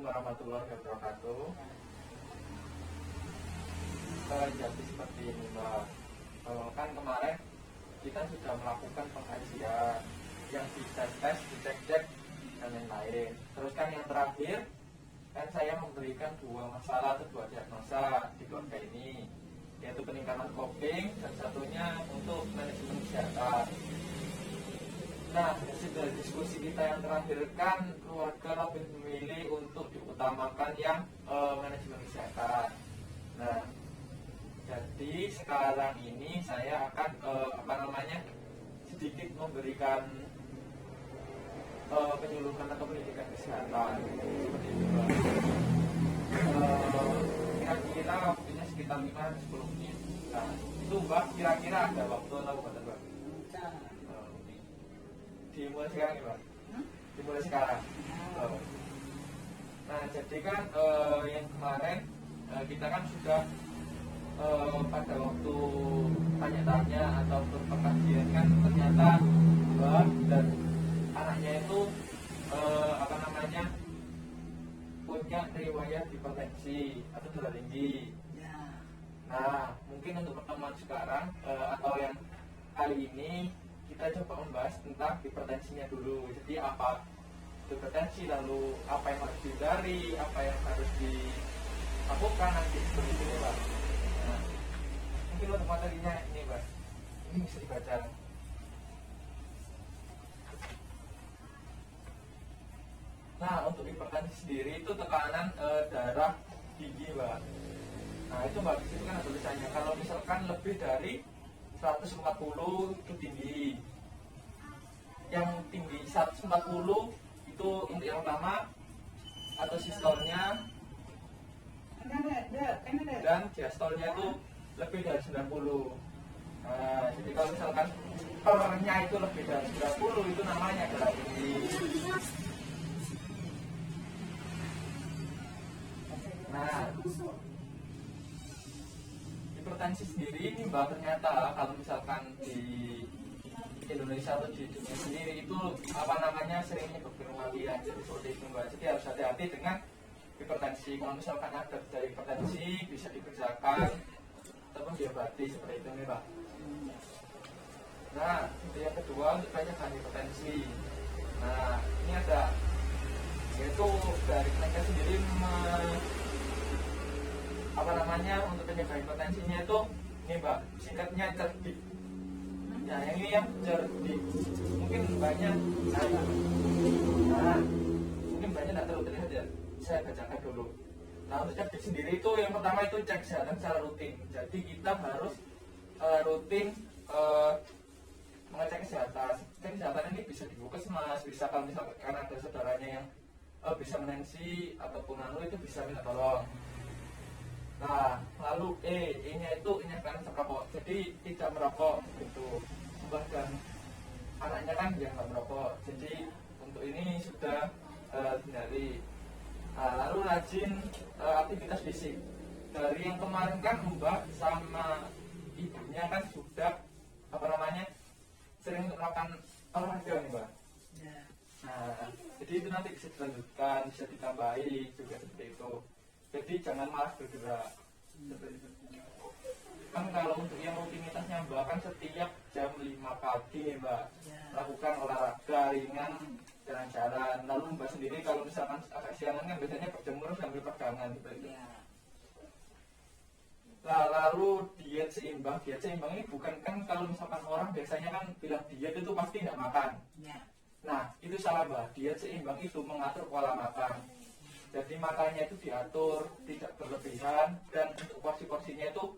warahmatullahi wabarakatuh. Jadi seperti ini Mbak, kan kemarin kita sudah melakukan pengkajian yang dites, dicek dan lain-lain. Terus kan yang terakhir kan saya memberikan dua masalah atau dua diagnosa di keluarga ini, yaitu peningkatan coping dan satunya untuk manajemen kesehatan. Nah, hasil dari diskusi kita yang terakhir kan keluarga lebih memilih untuk diutamakan yang manajemen kesehatan. Nah, jadi sekarang ini saya akan sedikit memberikan penyuluhan atau pendidikan kesehatan seperti itu. Kira-kira waktunya sekitar 5-10 menit. Nah, itu Mbak kira-kira ada waktu atau bukan Mbak? Dimulai sekarang ya Mbak? Dimulai sekarang. Nah, jadi kan yang kemarin kita kan sudah pada waktu tanya-tanya atau berpengkajian kan ternyata Mbak dan anaknya itu punya riwayat hipertensi atau darah tinggi. Nah, mungkin untuk pertemuan sekarang atau yang kali ini kita coba membahas tentang hipertensinya dulu. Jadi apa hipertensi, lalu apa yang harus dihindari, apa yang harus dilakukan nanti seperti ini Pak. Nah, mungkin untuk materinya ini Pak, ini bisa dibaca. Nah, untuk hipertensi sendiri itu tekanan darah tinggi Mbak. Nah, itu Mbak disitu kan ada tulisannya kalau misalkan lebih dari 140 itu tinggi. Yang tinggi 140 itu inti yang utama atau sistolnya, dan diastolnya itu lebih dari 90. Nah, jadi kalau misalkan pernya itu lebih dari 90 itu namanya darah tinggi. Nah, hipertensi sendiri ini Mbak ternyata kalau misalkan di Indonesia atau di dunia sendiri itu sering menyebabkan kematian. Jadi seperti itu Mbak. Jadi harus hati-hati dengan hipertensi. Kalau misalkan ada dari hipertensi bisa dikerjakan ataupun diobati seperti itu nih Mbak. Nah, itu yang kedua untuk pencegahan hipertensi. Nah, ini ada yaitu dari Kemenkes sendiri untuk pencegahan hipertensinya itu ini Mbak, singkatnya CERDIK. Ya, yang ini yang CERDIK mungkin banyak mungkin banyak tidak terlalu terlihat ya, saya bacakan dulu. Nah, untuk CERDIK sendiri itu yang pertama itu cek kesehatan secara rutin. Jadi kita harus rutin mengecek kesehatan. Cek kesehatan ini bisa di puskesmas, bisa kalau misalkan ada saudaranya yang bisa menensi ataupun itu bisa minta tolong. Nah, lalu E-nya itu ingatkan merokok. Jadi tidak merokok gitu. Mbah dan anaknya kan yang nggak merokok. Jadi untuk ini sudah hindari. Nah, lalu rajin aktivitas fisik. Dari yang kemarin kan Mbak sama ibunya kan sudah sering melakukan olahraga nih Mbak. Nah, jadi itu nanti bisa dilanjutkan, bisa ditambahi juga seperti itu. Jadi jangan malas bergerak. Kan kalau untuk yang rutinitasnya Mbak kan setiap jam 5 pagi Mbak lakukan olahraga ringan, jalan-jalan. Lalu Mbak sendiri kalau misalkan agak siangan kan biasanya berjemur sambil pegangan gitu. Nah, lalu diet seimbang. Diet seimbang ini bukan kan kalau misalkan orang biasanya kan bilang diet itu pasti tidak makan. Nah, itu salah Mbak. Diet seimbang itu mengatur pola makan. Jadi makannya itu diatur, tidak berlebihan, dan untuk porsi-porsinya itu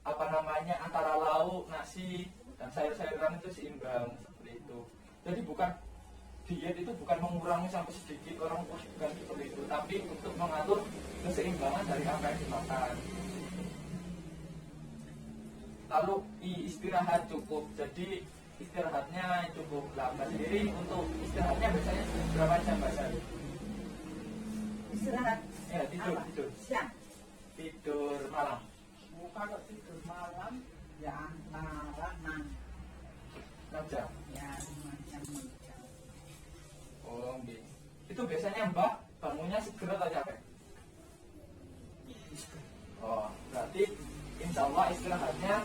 antara lauk, nasi, dan sayur-sayuran itu seimbang seperti itu. Jadi diet itu bukan mengurangi sampai sedikit orang bukan seperti itu, tapi untuk mengatur keseimbangan dari apa yang dimakan. Lalu istirahat cukup, jadi istirahatnya cukup. Mbak sendiri untuk istirahatnya biasanya berapa jam Mbak sehari? Istirahat ya tidur siang, tidur malam. Kalau tidur malam ya antara 6 jam ya 5 jam. Oh, itu biasanya Mbak bangunnya seger atau capek? Oh, berarti insya Allah istirahatnya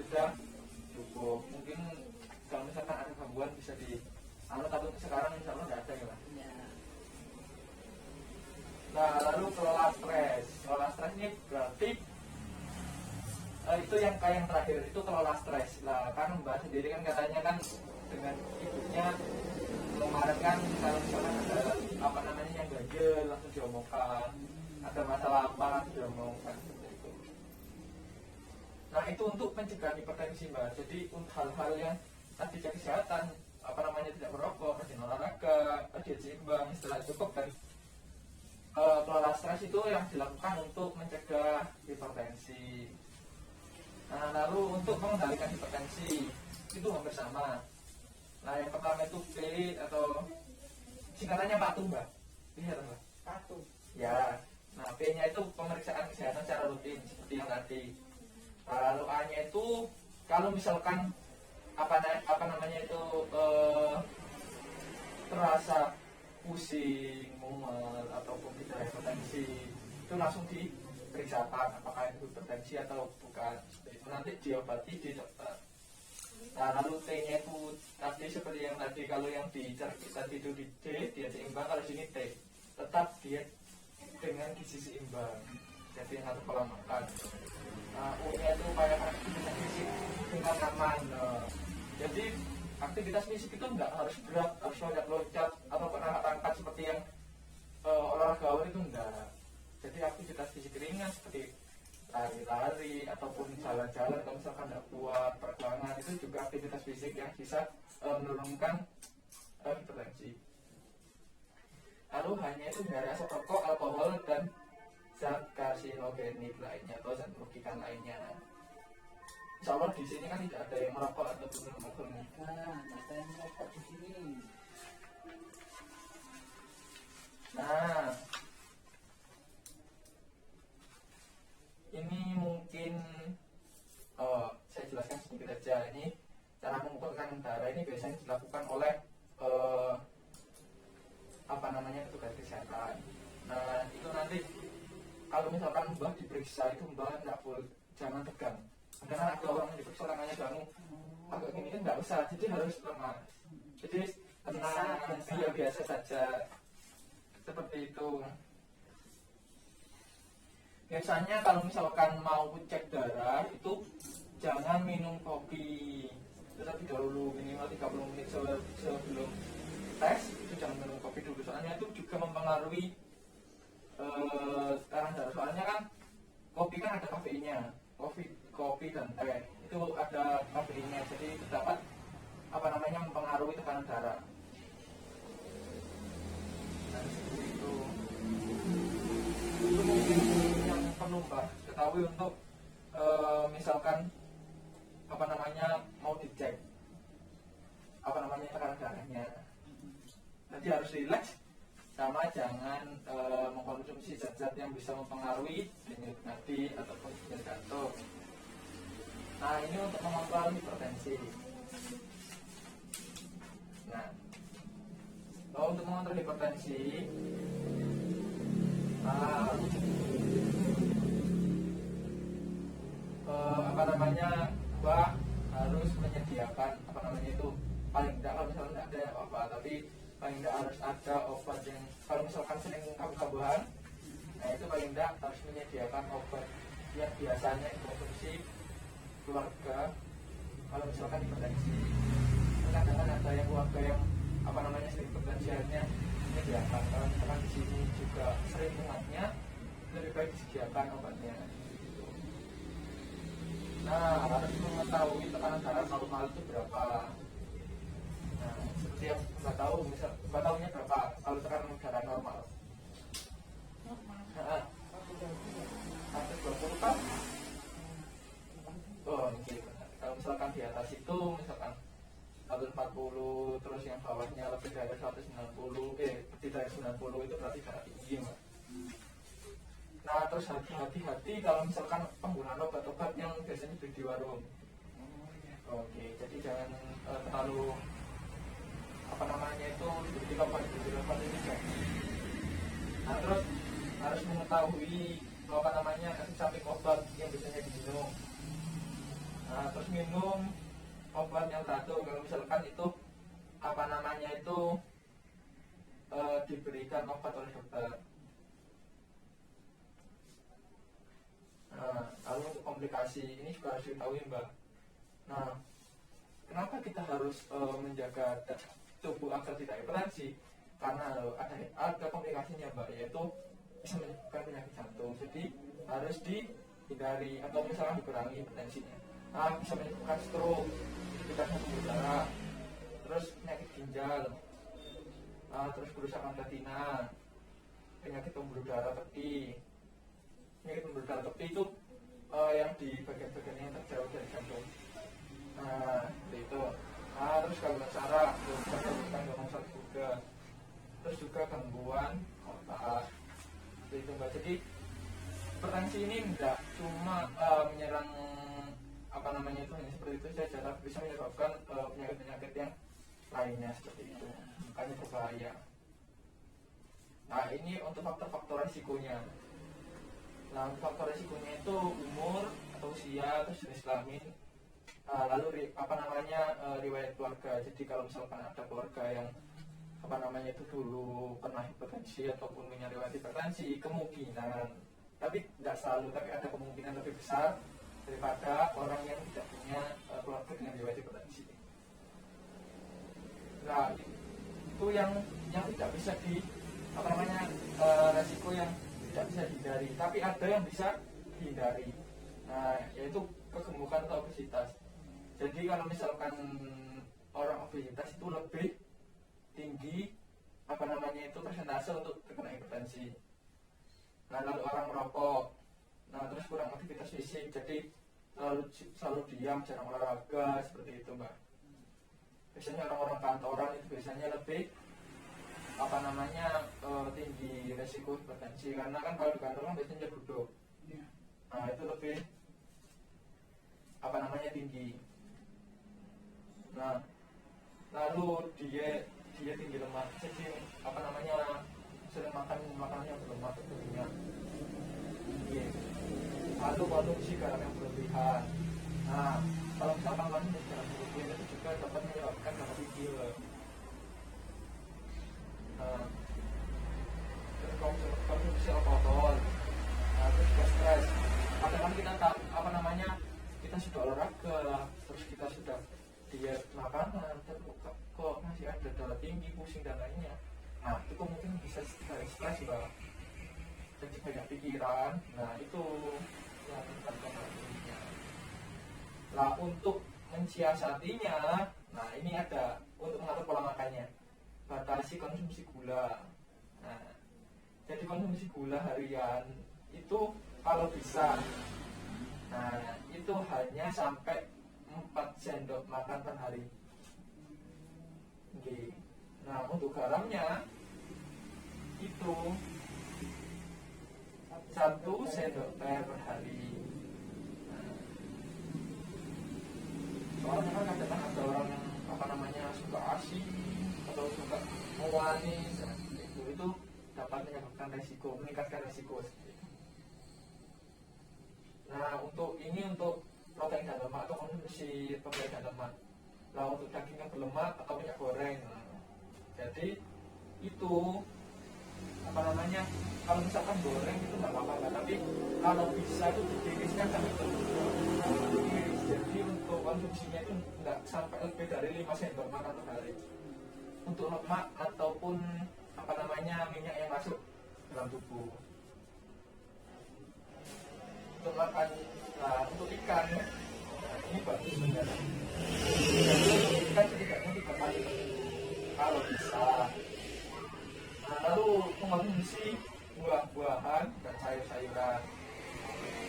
sudah cukup. Mungkin kalau misalkan ada gangguan bisa di tapi sekarang insya Allah nggak ada ya, Pak? Ya. Nah, lalu kelola stres. Kelola stres ini berarti itu yang kayak yang terakhir itu kelola stres. Nah, kan Mbak sendiri kan katanya kan dengan ibunya kemarin kan kalau misalkan ada apa namanya yang ganjel langsung diomongkan, ada masalah apa langsung diomongkan seperti itu. Nah, itu untuk mencegah hipertensi, Mbak. Jadi untuk hal-hal yang tadi cek kesehatan, apa namanya tidak merokok, rajin olahraga, diet seimbang, istirahat cukup dan kelola stres itu yang dilakukan untuk mencegah hipertensi. Nah, lalu untuk mengendalikan hipertensi itu hampir sama. Nah, yang pertama itu P atau singkatannya PATU, Mbak. Iya, Mbak. Patuh. Ya. Nah, P-nya itu pemeriksaan kesehatan secara rutin seperti yang tadi. Lalu A-nya itu kalau misalkan apa namanya itu terasa pusing, mual ataupun tidak hipertensi itu langsung diperiksakan apakah itu hipertensi atau bukan. Itu nanti diobati di dokter. Nah, lalu T-nya itu tadi seperti yang tadi, kalau yang di tadi itu di D diet seimbang, kalau sini T tetap diet dengan gizi seimbang, jadi yang satu pola makan. Nah, U-nya itu kayak aktivitas fisik dengan aman. Nah, jadi aktivitas fisik itu enggak harus berat, harus banyak loncat atau angkat seperti yang olahragawan itu enggak. Jadi aktivitas fisik ringan seperti lari-lari ataupun jalan-jalan atau misalkan tidak kuat perjuangan itu juga aktivitas fisik yang bisa menurunkan hipertensi. Lalu hanya itu dari asap rokok, alkohol dan zat karsinogenik lainnya atau zat merugikan lainnya. Insya Allah di sini kan tidak ada yang merokok atau minum alkohol. Nah, ada yang merokok di sini. Nah, ini mungkin saya jelaskan sedikit aja. Ini cara mengukur tekanan darah ini biasanya dilakukan oleh apa namanya petugas kesehatan. Nah, itu nanti kalau misalkan Mbak diperiksa itu Mbak nggak boleh, jangan tegang. Karena ada orang yang diperiksa tangannya bangun agak gini kan nggak usah, jadi harus lemah. Jadi tenang, biasa saja seperti itu. Biasanya kalau misalkan mau cek darah itu jangan minum kopi terlebih dahulu, minimal 30 menit sebelum tes itu jangan minum kopi dulu, soalnya itu juga mempengaruhi tekanan darah. Soalnya kan kopi kan ada kafeinnya, kopi dan teh itu ada kafeinnya, jadi itu dapat apa namanya mempengaruhi tekanan darah. Nah, seperti itu mungkin yang perlu Mbak ketahui untuk misalkan apa namanya mau dicek apa namanya tekanan darahnya. Nanti harus rileks sama jangan mengkonsumsi zat-zat yang bisa mempengaruhi denyut nadi ataupun jantung. Nah, ini untuk mempengaruhi hipertensi. Nah, untuk mengontrol hipertensi apa namanya Mbak harus menyediakan apa namanya itu paling tidak kalau misalnya tidak ada apa-apa, tapi paling tidak harus ada obat yang kalau misalkan sering kambuh-kambuhan, nah itu paling tidak harus menyediakan obat yang biasanya dikonsumsi keluarga kalau misalkan hipertensi. Kadang-kadang ada yang keluarga yang apa namanya sering hipertensinya menyediakan, kalau misalkan di sini juga sering muatnya, lebih baik disediakan obatnya. Nah, harus mengetahui tekanan darah normal itu berapa. Nah, seperti yang Mbak tahu, misal Mbak tahunya berapa kalau tekanan darah normal? Nah, 120 kan? Oh, ini benar. Kalau misalkan di atas itu, misalkan 140, terus yang bawahnya lebih dari 190, lebih dari 90 itu berarti darah tinggi, Mbak. Nah, terus hati-hati kalau misalkan penggunaan obat-obat yang biasanya beli di warung. Oke, jadi jangan terlalu apa namanya itu dibeli obat ini jadi. Nah, terus harus mengetahui apa namanya efek samping obat yang biasanya diminum. Nah, terus minum obat yang teratur kalau misalkan itu apa namanya itu diberikan obat oleh dokter. Nah, lalu untuk komplikasi ini juga harus diketahui Mbak. Nah, kenapa kita harus menjaga tubuh agar tidak hipertensi? Karena ada komplikasinya Mbak, yaitu bisa menyebabkan penyakit jantung. Jadi harus dihindari atau misalnya dikurangi hipertensinya. Nah, bisa menyebabkan stroke, kecepatan pembuluh darah, terus penyakit ginjal, terus kerusakan retina, penyakit pembuluh darah tepi. Penyakit pembuluh darah tepi itu yang di bagian-bagian yang terjauh dari jantung. Nah, seperti itu. Nah, terus gangguan saraf, gangguan saraf juga. Terus juga gangguan otak. Seperti itu Mbak. Jadi hipertensi ini tidak cuma menyerang apa namanya itu hanya seperti itu saja, tapi bisa menyebabkan penyakit-penyakit yang lainnya seperti itu. Makanya berbahaya. Nah, ini untuk faktor-faktor resikonya. Nah, untuk faktor resikonya itu umur atau usia, terus jenis kelamin, lalu riwayat keluarga. Jadi kalau misalkan ada keluarga yang apa namanya itu dulu pernah hipertensi ataupun punya riwayat hipertensi, kemungkinan, tapi tidak selalu, tapi ada kemungkinan lebih besar daripada orang yang tidak punya keluarga dengan riwayat hipertensi. Nah, itu yang tidak bisa resiko yang tidak bisa dihindari, tapi ada yang bisa dihindari. Nah, yaitu kegemukan atau obesitas. Jadi kalau misalkan orang obesitas itu lebih tinggi persentase untuk terkena hipertensi. Nah, lalu orang merokok, nah terus kurang aktivitas fisik, jadi selalu diam, jarang olahraga, seperti itu Mbak. Biasanya orang-orang kantoran itu biasanya lebih tinggi resiko hipertensi, karena kan kalau di kantor kan biasanya duduk. Nah, itu lebih tinggi. Nah, lalu dia tinggi lemak, jadi sering makan makanan yang berlemak tentunya. Lalu konsumsi garam yang berlebihan. Nah, kalau misalkan konsumsi garam berlebihan itu juga dapat menyebabkan garam tinggi. Nah, terus konsumsi alkohol. Nah, terus juga stres. Kadang kita sudah olahraga, terus kita sudah diet makanan, tapi kok masih ada darah tinggi, pusing dan lainnya. Nah, itu mungkin bisa dari stres Mbak. Jadi banyak pikiran. Nah, itu yang menyebabkan tingginya. Nah, untuk mensiasatinya, nah ini ada untuk mengatur pola makannya. Batasi konsumsi gula. Nah, jadi konsumsi gula harian itu kalau bisa, nah itu hanya sampai 4 sendok makan per hari. Oke. Nah, untuk garamnya itu 1 sendok teh per hari. Nah, soalnya kan kadang ada orang yang suka asin atau suka manis, nah, itu dapat menyebabkan meningkatkan resiko. Nah, untuk protein dan lemak atau konsumsi protein dan lemak. Nah, untuk daging yang berlemak atau minyak goreng. Jadi itu kalau misalkan goreng itu nggak apa-apa, tapi kalau bisa itu ditiriskan kan itu. Jadi untuk konsumsinya itu nggak sampai lebih dari 5 sendok makan per hari. Untuk lemak ataupun minyak yang masuk dalam tubuh. Untuk makan, nah untuk ikan ya, nah, ini bagus sebenarnya. Ikan setidaknya 3 kali kalau bisa. Nah, lalu mengonsumsi buah-buahan dan sayur-sayuran.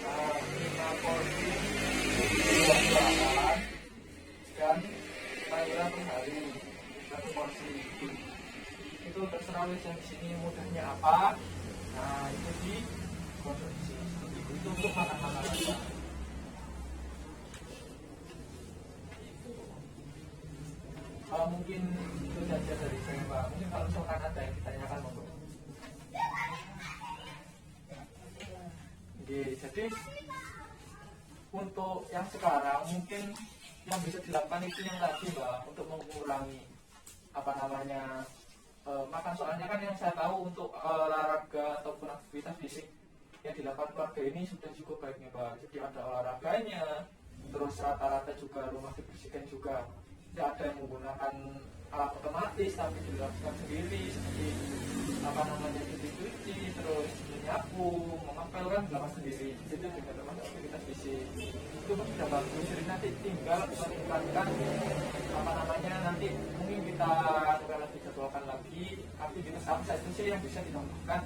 Nah, 5 porsi buah-buahan dan sayuran per hari, 1 porsi. Itu terserah yang di sini mudahnya apa. Nah, itu di konsumsi. Itu untuk makan-makan aja. Mungkin itu saja dari saya Pak. Mungkin kalau misalkan ada yang ditanyakan monggo. untuk yang sekarang mungkin yang bisa dilakukan itu yang tadi Mbak, untuk mengurangi apa namanya makan. Soalnya kan yang saya tahu untuk olahraga ataupun aktivitas fisik yang dilakukan keluarga ini sudah cukup baik nih Mbak. Jadi ada olahraganya, terus rata-rata juga rumah dibersihkan juga tidak ada yang menggunakan alat otomatis tapi dilakukan sendiri, seperti apa namanya cuci, terus menyapu, mengepel kan dilakukan sendiri. Itu juga termasuk aktivitas fisik. Itu pun sudah bagus. Jadi nanti tinggal meningkatkan apa namanya, nanti mungkin kita akan lebih jadwalkan lagi aktivitas apa saja sih yang bisa ditambahkan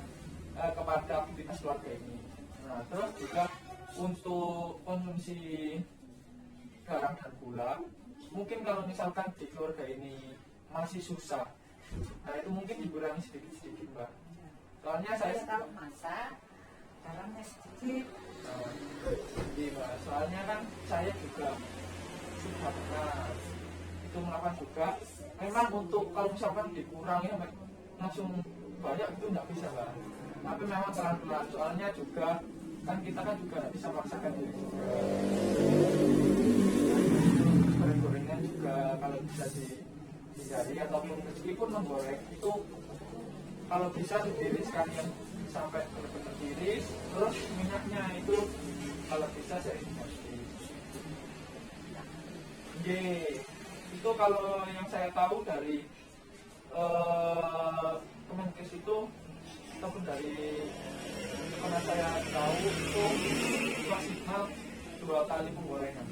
kepada aktivitas keluarga ini. Nah, terus juga untuk konsumsi garam dan gula, mungkin kalau misalkan di keluarga ini masih susah, nah itu mungkin dikurangi sedikit-sedikit Mbak. Soalnya saya tahu masak, garamnya sedikit. Iya Mbak, soalnya kan saya juga sudah pernah itu melakukan juga. Memang untuk kalau misalkan dikurangi sampai langsung banyak itu nggak bisa Mbak. Tapi memang pelan-pelan, soalnya juga kan kita kan juga nggak bisa memaksakan diri juga. Goreng-gorengan juga kalau bisa dihindari, ataupun meskipun menggoreng itu kalau bisa diiris sekalian sampai benar-benar tiris. Terus minyaknya itu kalau bisa saya eliminasi. Itu kalau yang saya tahu dari Kemenkes itu, ataupun dari karena saya tahu itu maksimal 2 kali penggorengan.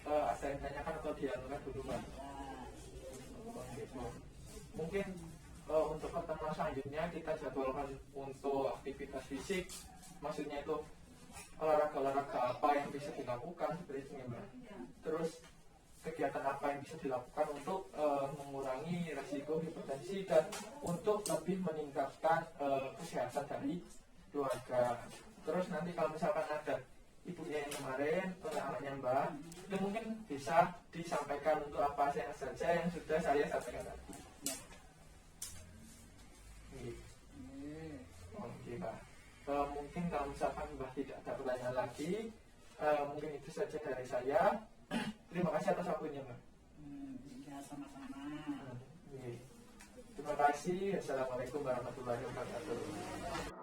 Ada yang tanyakan atau dianukan dulu Pak? Mungkin untuk pertemuan selanjutnya kita jadwalkan untuk aktivitas fisik, maksudnya itu olahraga apa yang bisa dilakukan seperti itu Mbak. Terus kegiatan apa yang bisa dilakukan untuk mengurangi resiko hipertensi dan untuk lebih meningkatkan kesehatan dari keluarga. Terus nanti kalau misalkan ada ibunya yang kemarin atau anaknya Mbak, itu mungkin bisa disampaikan untuk apa saja yang sudah saya sampaikan tadi. Oke Mbak. Mungkin kalau misalkan Mbak tidak ada pertanyaan lagi, mungkin itu saja dari saya. Terima kasih atas waktunya Mbak. Ya, sama-sama. Terima kasih. Assalamualaikum warahmatullahi wabarakatuh.